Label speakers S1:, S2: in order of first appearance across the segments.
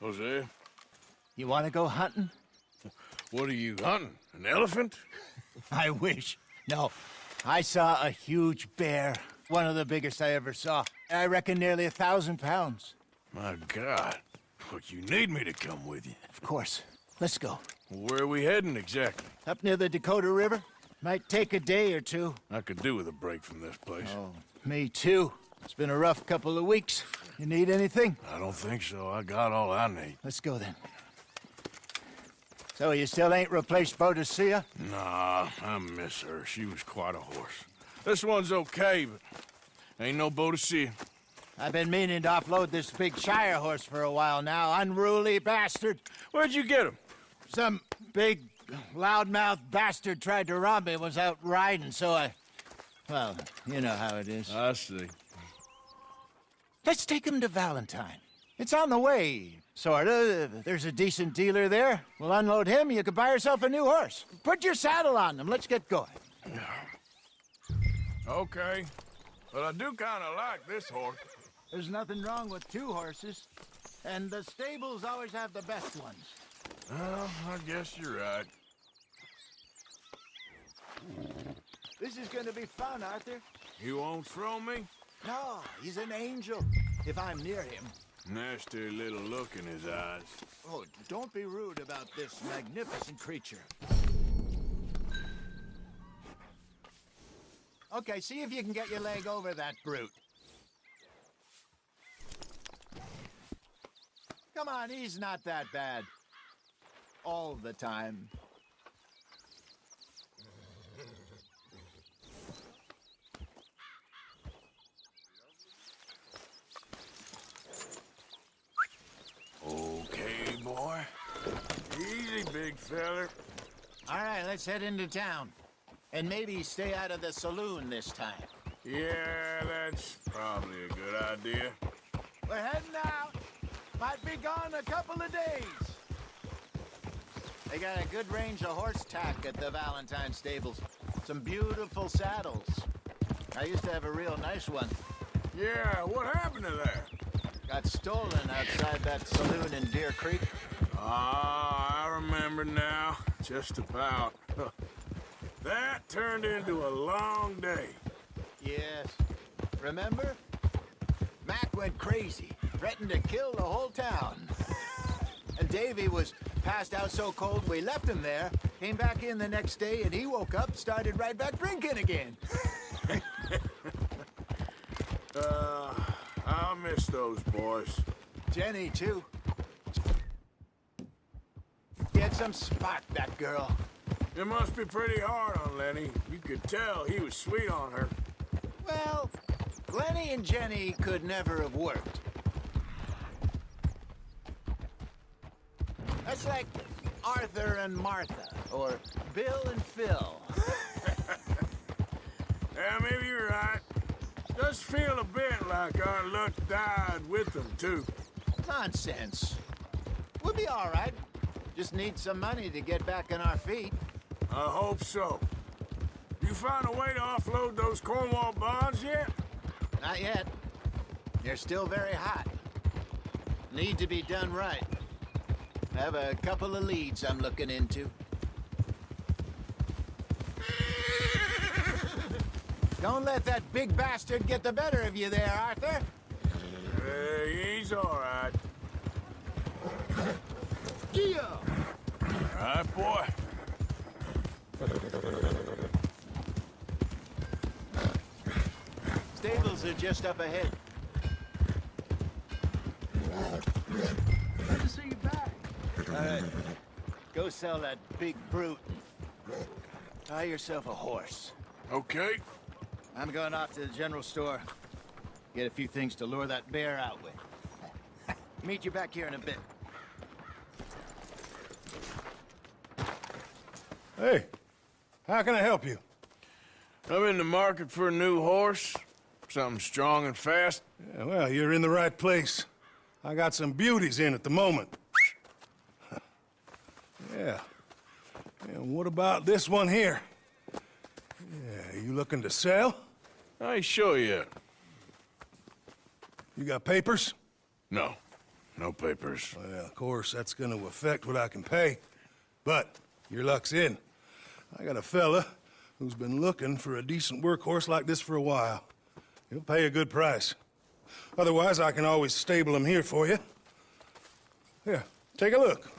S1: Jose,
S2: You want to go hunting?
S1: what are you hunting? An elephant?
S2: I wish. No, I saw a huge bear. One of the biggest I ever saw. I reckon nearly 1,000 pounds.
S1: My God. But you need me to come with you.
S2: Of course. Let's go.
S1: Where are we heading exactly?
S2: Up near the Dakota River? Might take a day or two.
S1: I could do with a break from this place.
S2: Oh, me too. It's been a rough couple of weeks. You need anything?
S1: I don't think so. I got all I need.
S2: Let's go then. So you still ain't replaced Boadicea?
S1: Nah, I miss her. She was quite a horse. This one's okay, but ain't no Boadicea.
S2: I've been meaning to offload this big Shire horse for a while now. Unruly bastard.
S1: Where'd you get him?
S2: Some big, loudmouth bastard tried to rob me, was out riding, so I... Well, you know how it is.
S1: I see.
S2: Let's take him to Valentine. It's on the way, sorta. There's a decent dealer there. We'll unload him, you can buy yourself a new horse. Put your saddle on them, let's get going.
S1: Okay. But I do kind of like this horse.
S2: There's nothing wrong with two horses. And the stables always have the best ones.
S1: Well, I guess you're right.
S2: This is gonna be fun, Arthur.
S1: You won't throw me?
S2: No, he's an angel, if I'm near him.
S1: Nasty little look in his eyes.
S2: Oh, don't be rude about this magnificent creature. Okay, see if you can get your leg over that brute. Come on, he's not that bad. All the time.
S1: Okay, boy. Easy, big feller.
S2: All right, let's head into town. And maybe stay out of the saloon this time.
S1: Yeah, that's probably a good idea.
S2: We're heading out. Might be gone a couple of days. They got a good range of horse tack at the Valentine stables. Some beautiful saddles. I used to have a real nice one.
S1: Yeah, what happened to that?
S2: Got stolen outside that saloon in Deer Creek.
S1: Ah, I remember now. Just about. That turned into a long day.
S2: Yes. Remember? Mac went crazy, threatened to kill the whole town. And Davy was passed out so cold we left him there, came back in the next day, and he woke up, started right back drinking again.
S1: I'll miss those boys.
S2: Jenny, too. He had some spark, that girl.
S1: It must be pretty hard on Lenny. You could tell he was sweet on her.
S2: Well, Glenny and Jenny could never have worked. That's like Arthur and Martha, or Bill and Phil.
S1: Yeah, maybe you're right. Does feel a bit like our luck died with them, too.
S2: Nonsense. We'll be all right. Just need some money to get back on our feet.
S1: I hope so. You find a way to offload those Cornwall bonds yet?
S2: Not yet. They're still very hot. Need to be done right. I have a couple of leads I'm looking into. Don't let that big bastard get the better of you there, Arthur.
S1: He's all right.
S2: Yeah.
S1: All right, boy.
S2: Stables are just up ahead. Good to see you back. All right. Go sell that big brute. Buy yourself a horse.
S1: Okay.
S2: I'm going off to the general store. Get a few things to lure that bear out with. Meet you back here in a bit.
S3: Hey, how can I help you?
S1: I'm in the market for a new horse. Something strong and fast.
S3: Yeah, well, you're in the right place. I got some beauties in at the moment. Yeah. And what about this one here? Yeah, you looking to sell?
S1: I ain't sure yet.
S3: You got papers?
S1: No. No papers.
S3: Well, of course, that's gonna affect what I can pay. But your luck's in. I got a fella who's been looking for a decent workhorse like this for a while. He'll pay a good price. Otherwise, I can always stable him here for you. Here, take a look.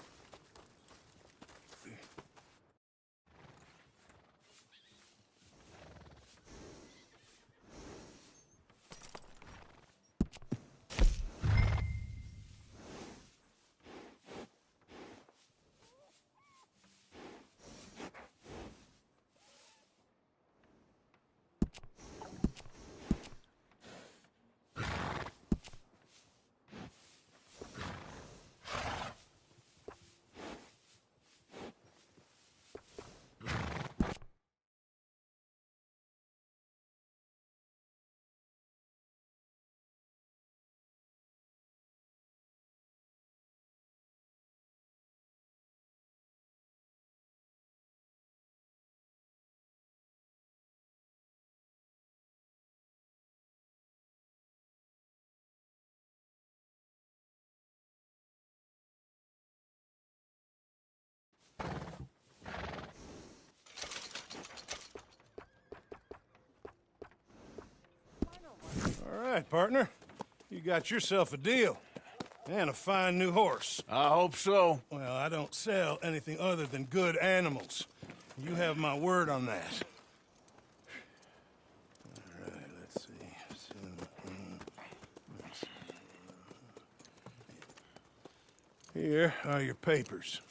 S3: All right, partner. You got yourself a deal. And a fine new horse.
S1: I hope so.
S3: Well, I don't sell anything other than good animals. You have my word on that. All right, let's see. Here are your papers.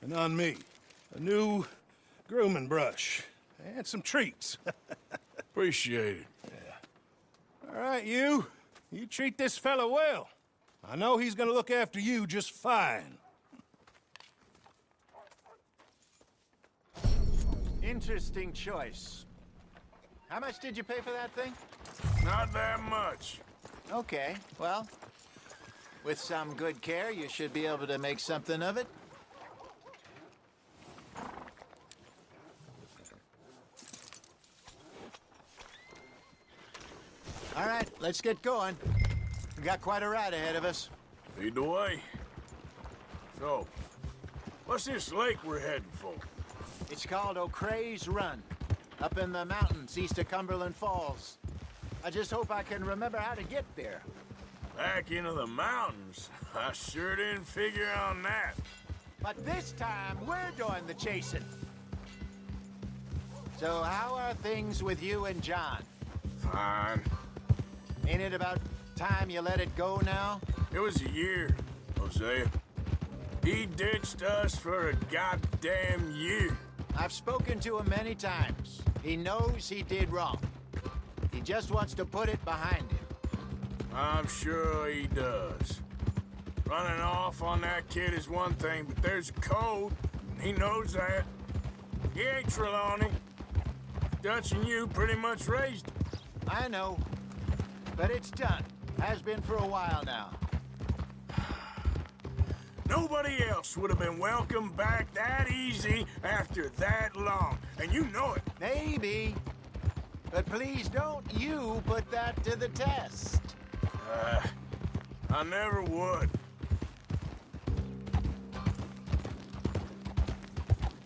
S3: And on me, a new grooming brush. And some treats.
S1: Appreciate it.
S3: All right, you. You treat this fella well. I know he's gonna look after you just fine.
S2: Interesting choice. How much did you pay for that thing?
S1: Not that much.
S2: Okay, well, with some good care, you should be able to make something of it. All right, let's get going. We got quite a ride ahead of us.
S1: Lead the way. So, what's this lake we're heading for?
S2: It's called O'Creagh's Run, up in the mountains east of Cumberland Falls. I just hope I can remember how to get there.
S1: Back into the mountains? I sure didn't figure on that.
S2: But this time, we're doing the chasing. So how are things with you and John?
S1: Fine.
S2: Ain't it about time you let it go now?
S1: It was a year, Hosea. He ditched us for a goddamn year.
S2: I've spoken to him many times. He knows he did wrong. He just wants to put it behind him.
S1: I'm sure he does. Running off on that kid is one thing, but there's a code, and he knows that. He ain't Trelawney. Dutch and you pretty much raised him.
S2: I know, but it's done. Has been for a while now.
S1: Nobody else would have been welcomed back that easy after that long, and you know it.
S2: Maybe. But please don't you put that to the test.
S1: I never would.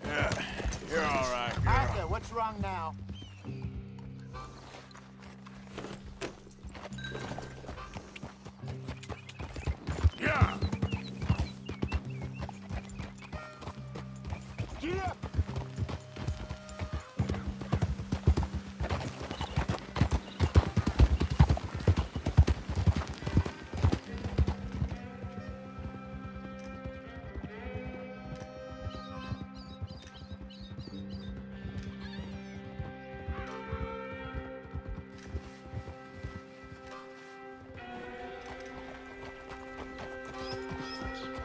S1: Yeah, you're all right, girl.
S2: Arthur, what's wrong now?
S1: Yeah.
S2: Yeah.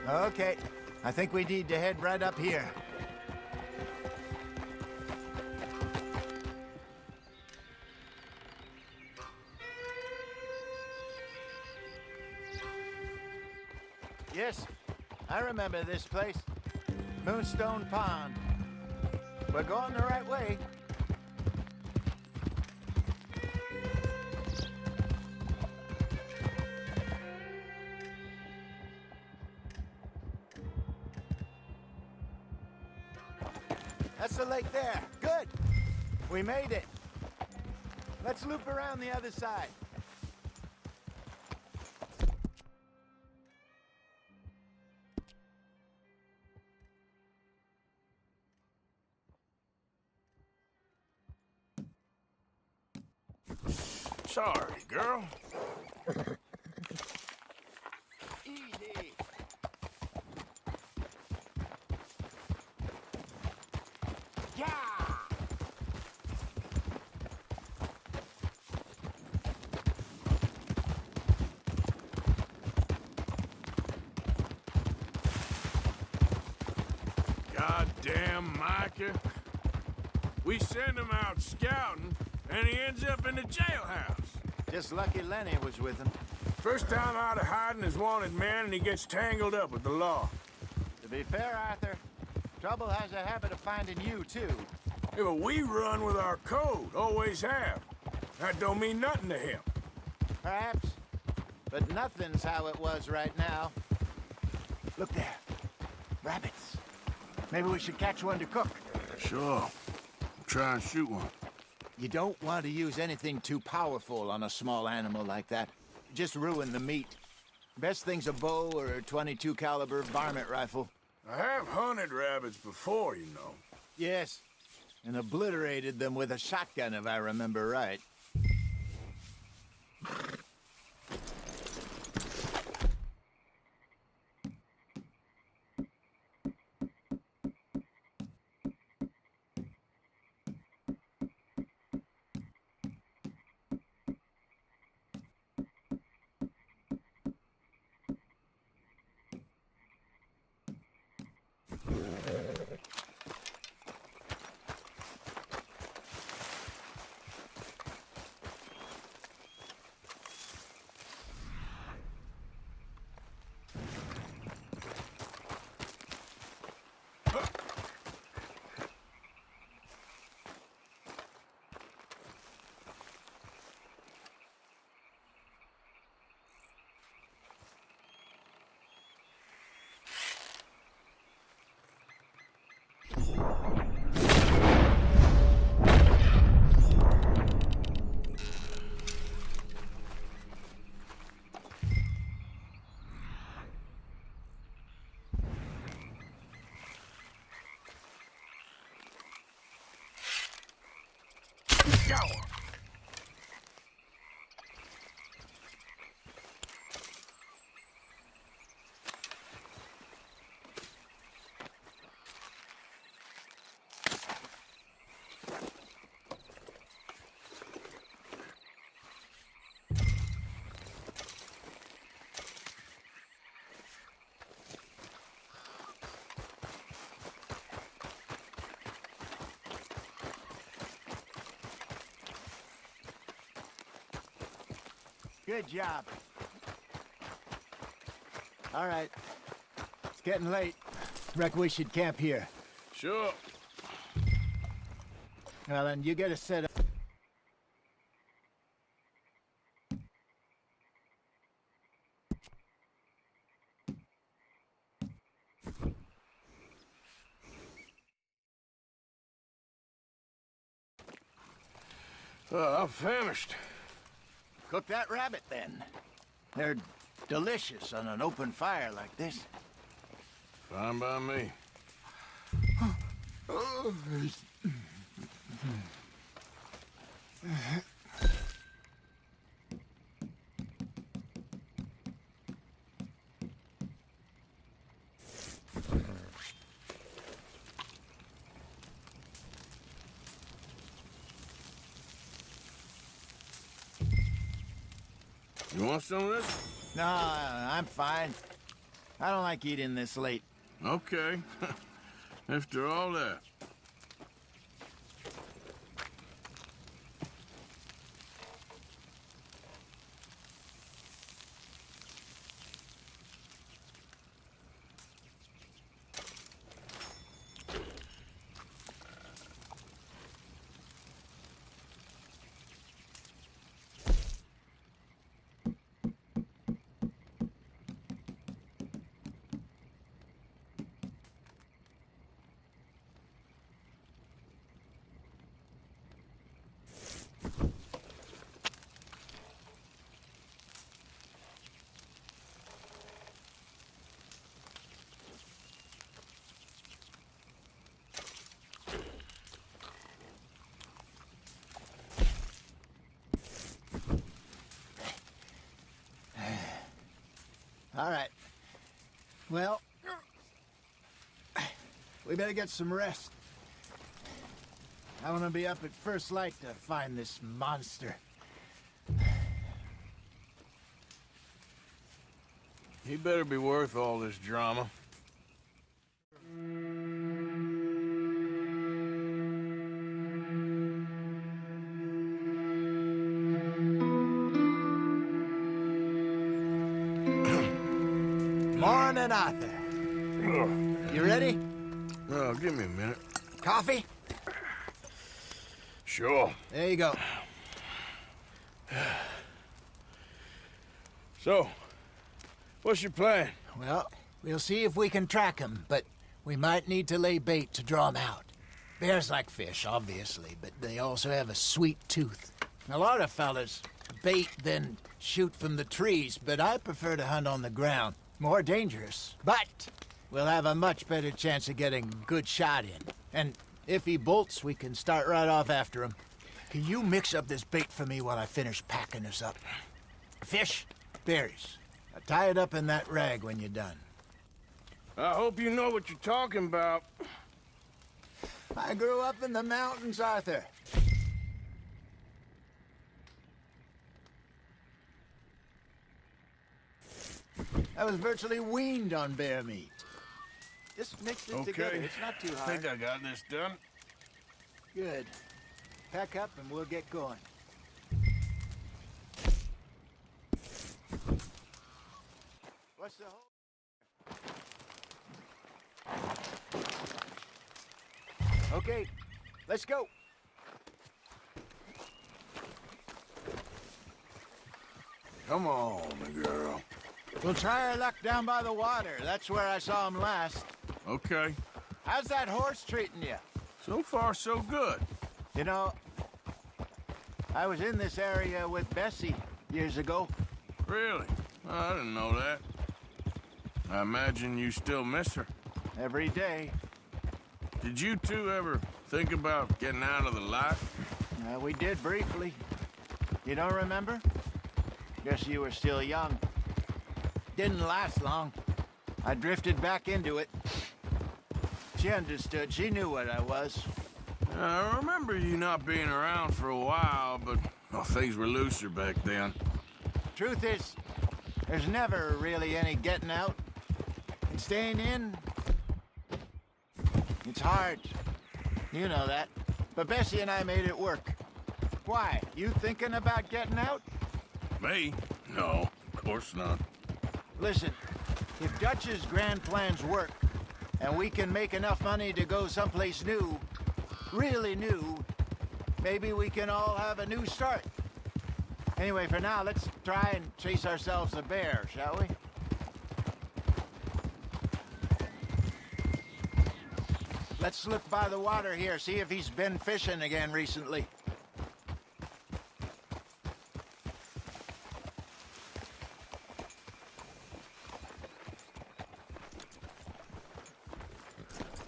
S2: Okay, I think we need to head right up here. Yes, I remember this place. Moonstone Pond. We're going the right way. That's the lake there. Good. We made it. Let's loop around the other side.
S1: Sorry, girl.
S2: Easy. Yeah!
S1: Goddamn Micah. We send him out scouting, and he ends up in the jailhouse.
S2: Just lucky Lenny was with him.
S1: First time out of hiding his wanted man, and he gets tangled up with the law.
S2: To be fair, Arthur, trouble has a habit of finding you, too.
S1: Yeah, but we run with our code, always have. That don't mean nothing to him.
S2: Perhaps, but nothing's how it was right now. Look there. Rabbits. Maybe we should catch one to cook.
S1: Sure. Try and shoot one.
S2: You don't want to use anything too powerful on a small animal like that. Just ruin the meat. Best thing's a bow or a .22 caliber varmint rifle.
S1: I have hunted rabbits before, you know.
S2: Yes, and obliterated them with a shotgun, if I remember right.
S1: Go!
S2: Good job. All right. It's getting late. Reckon we should camp here.
S1: Sure.
S2: Well, then you get a set up.
S1: I'm famished.
S2: Cook that rabbit, then. They're delicious on an open fire like this.
S1: Fine by me. You want some of this?
S2: No, I'm fine. I don't like eating this late.
S1: Okay. After all that.
S2: All right. Well, we better get some rest. I want to be up at first light to find this monster.
S1: He better be worth all this drama.
S2: Morning, Arthur. You ready?
S1: Oh, give me a minute.
S2: Coffee?
S1: Sure.
S2: There you go.
S1: So, what's your plan?
S2: Well, we'll see if we can track him, but we might need to lay bait to draw him out. Bears like fish, obviously, but they also have a sweet tooth. A lot of fellas bait then shoot from the trees, but I prefer to hunt on the ground. More dangerous, but we'll have a much better chance of getting a good shot in. And if he bolts, we can start right off after him. Can you mix up this bait for me while I finish packing this up? Fish, berries. Tie it up in that rag when you're done.
S1: I hope you know what you're talking about.
S2: I grew up in the mountains, Arthur. I was virtually weaned on bear meat. Just mix it together. It's not too
S1: I
S2: hard.
S1: think I got this done.
S2: Good. Pack up and we'll get going. What's the whole... Okay, let's go.
S1: Come on, girl.
S2: We'll try our luck down by the water. That's where I saw him last.
S1: Okay.
S2: How's that horse treating you?
S1: So far, so good.
S2: You know, I was in this area with Bessie years ago.
S1: Really? I didn't know that. I imagine you still miss her.
S2: Every day.
S1: Did you two ever think about getting out of the life?
S2: We did briefly. You don't remember? Guess you were still young. Didn't last long. I drifted back into it. She understood. She knew what I was.
S1: I remember you not being around for a while, but well, things were looser back then.
S2: Truth is, there's never really any getting out. And staying in, it's hard. You know that. But Bessie and I made it work. Why? You thinking about getting out?
S1: Me? No, of course not.
S2: Listen, if Dutch's grand plans work, and we can make enough money to go someplace new, really new, maybe we can all have a new start. Anyway, for now, let's try and chase ourselves a bear, shall we? Let's slip by the water here, see if he's been fishing again recently.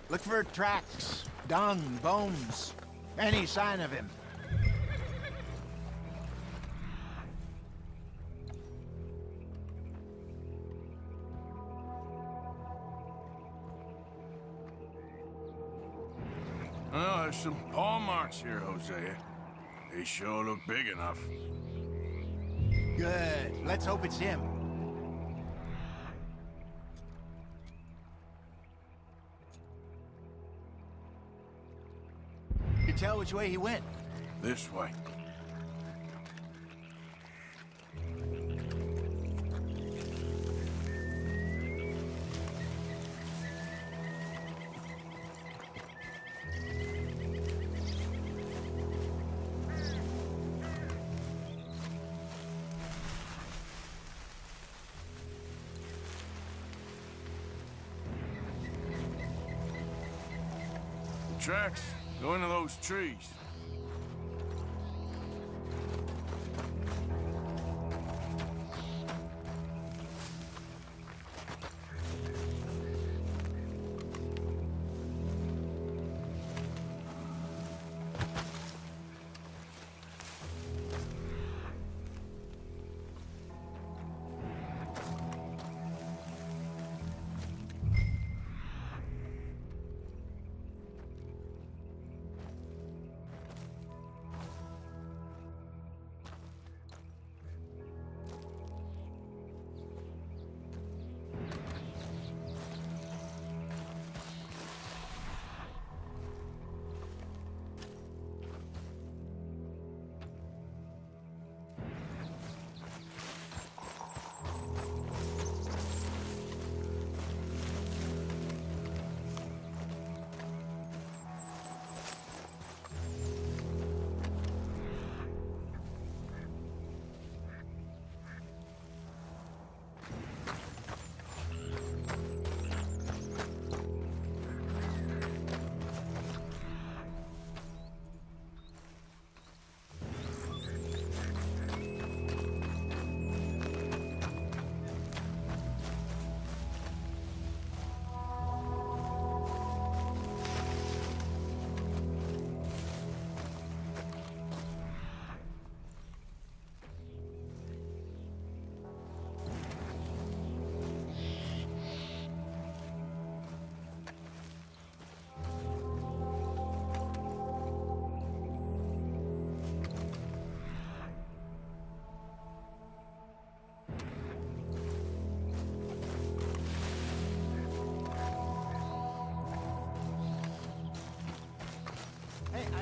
S2: Look for tracks, dung, bones, any sign of him.
S1: Well, there's some paw marks here, Hosea. They sure look big enough.
S2: Good. Let's hope it's him. You tell which way he went?
S1: This way. Tracks go into those trees.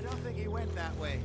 S2: don't think he went that way.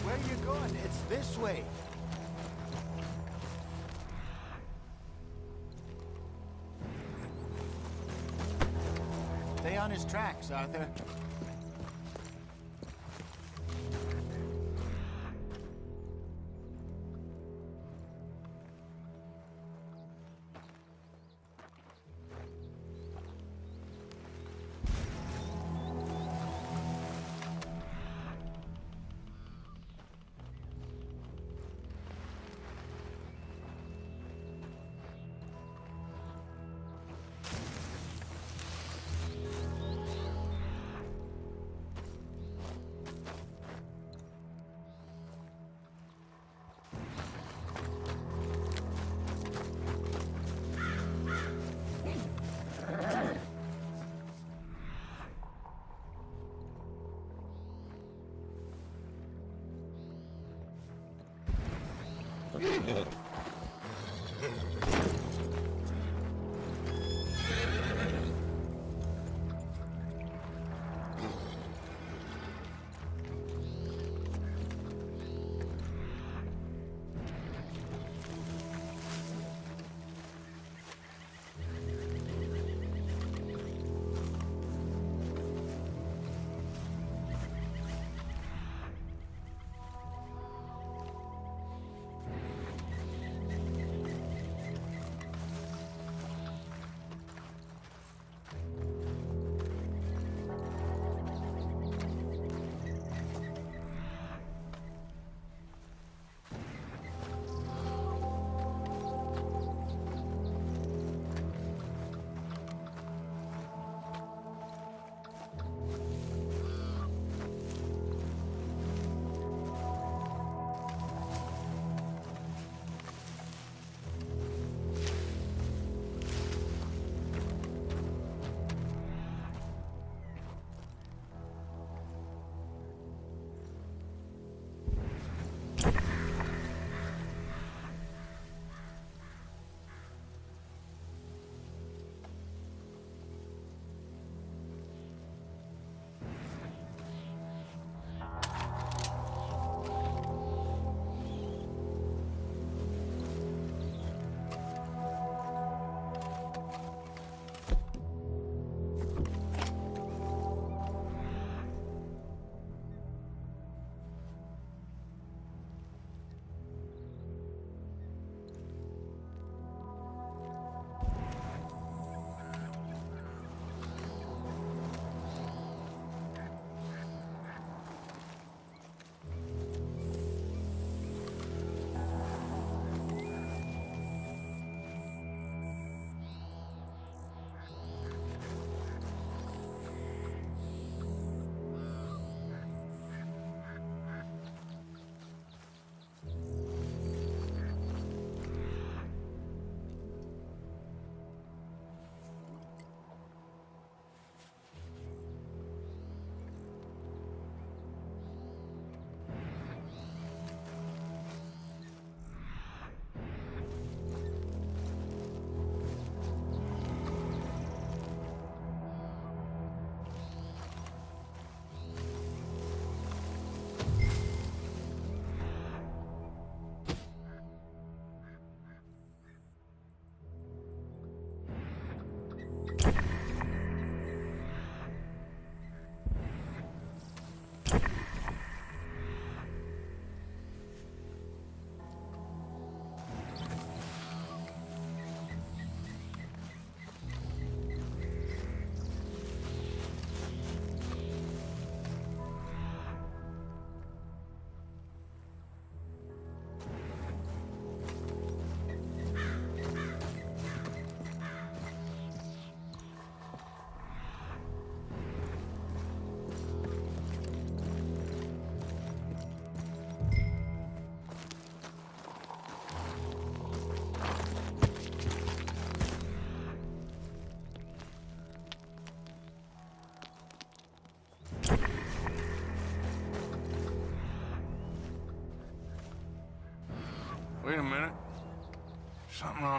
S2: Where are you going? It's this way. Stay on his tracks, Arthur.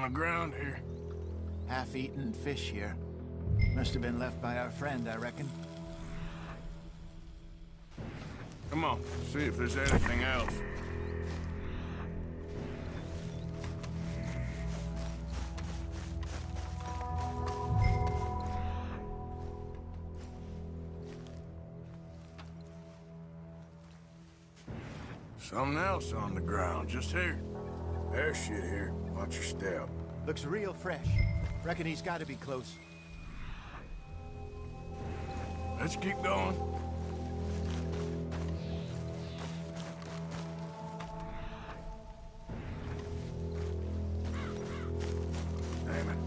S1: the ground here.
S2: Half-eaten fish here. Must have been left by our friend, I reckon.
S1: Come on, see if there's anything else. Something else on the ground, just here. There's shit here. Watch your step.
S2: Looks real fresh. Reckon he's got to be close.
S1: Let's keep going. Damn it.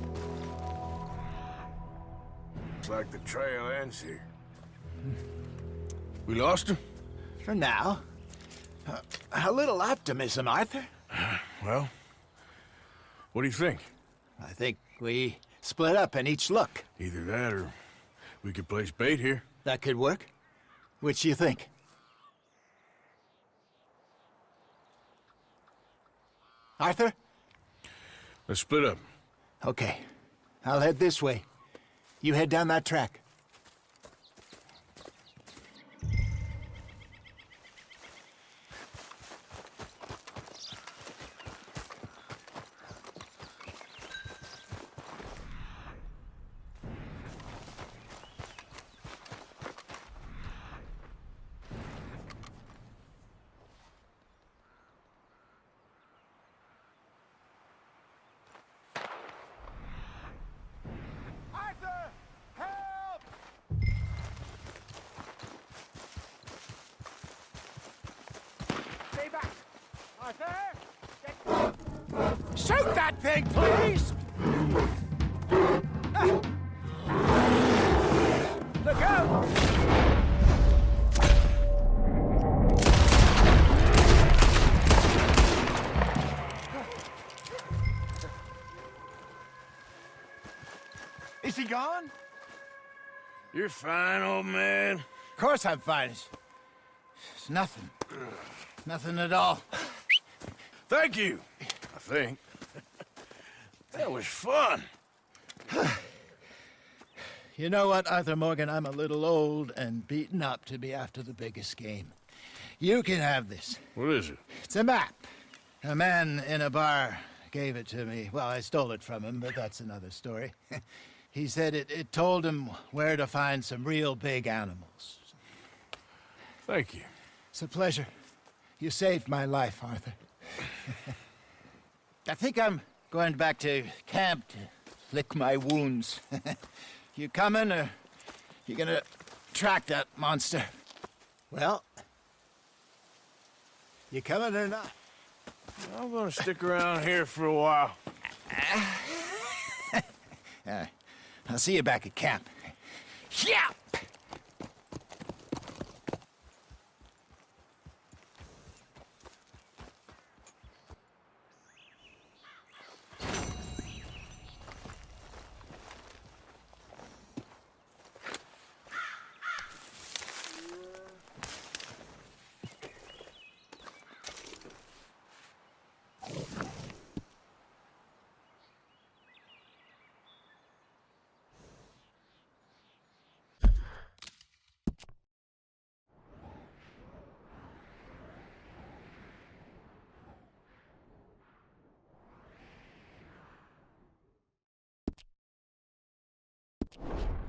S1: Looks like the trail ends here. We lost him?
S2: For now. A little optimism, Arthur.
S1: Well, what do you think?
S2: I think we split up and each look.
S1: Either that or we could place bait here.
S2: That could work. Which you think? Arthur?
S1: Let's split up.
S2: Okay. I'll head this way. You head down that track. Shoot that thing, please! Look out! Is he gone?
S1: You're fine, old man.
S2: Of course I'm fine. It's nothing. Nothing at all.
S1: Thank you, I think. That was fun.
S2: You know what, Arthur Morgan? I'm a little old and beaten up to be after the biggest game. You can have this.
S1: What is it?
S2: It's a map. A man in a bar gave it to me. Well, I stole it from him, but that's another story. He said it told him where to find some real big animals.
S1: Thank you.
S2: It's a pleasure. You saved my life, Arthur. I think I'm going back to camp to lick my wounds. You coming, or you gonna track that monster? Well, you coming or not?
S1: I'm gonna stick around here for a while.
S2: All right. I'll see you back at camp. Yeah! You